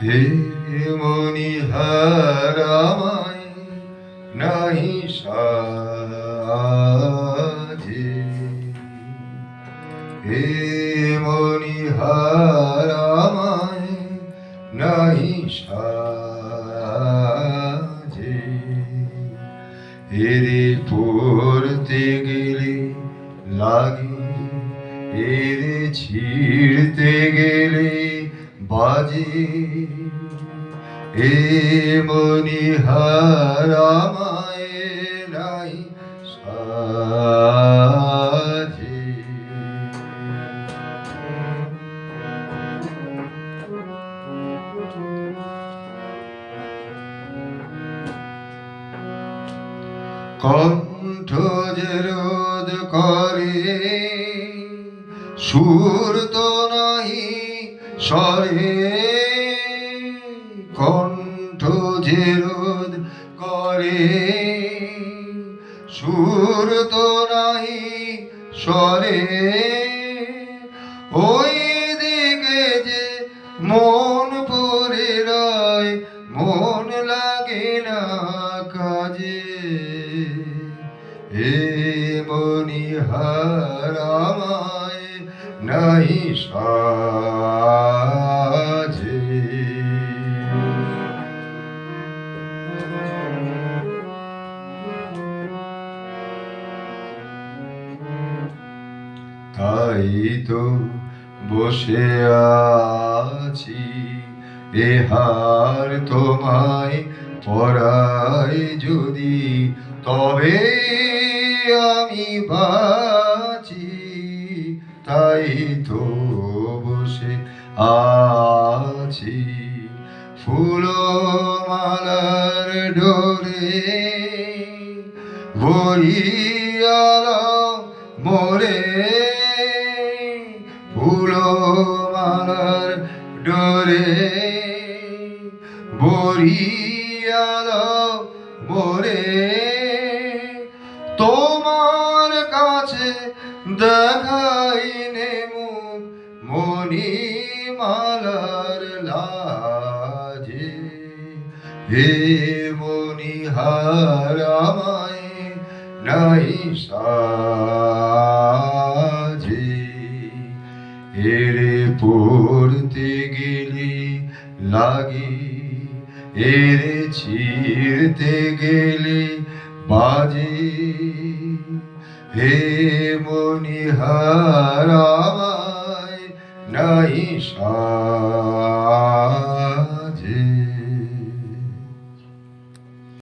হে মণিহার আমায় নাহি সাজে, হে মণিহার আমায় নাহি সাজে। এরে পড়তে গেলে লাগে, এরে ছিঁড়তে গেলে বাজে, এ মণিহার আমায় নাই সাজে। কণ্ঠ যে রোধ করে, সুর তো নাহি স্বরে, কণ্ঠ যে রোধ করে, সুর তো নাহি স্বরে, ওই দিকে যে মন পড়ে রয়, মন লাগে না কাজে, হে মণিহার আমায় নাহি সাজে। তাই তো বসে আছি, এ হার তোমায় পরাই যদি, তবে আমি বাঁচি। তাই তো বসে আছি, ফুলমালার ডোরে ভরিয়াল মোরে, ফুলমালার ডোরে ভরিয়াল মোরে, তোমার কাছে দেখাইনে মুখ মণিমালার লাজে, হে মণিহার আমায় নাই সাজে। এরে পড়তে গেলে লাগে, এরে ছিঁড়তে গেলে বাজে, হে মণিহার আমায় নাই সাজে।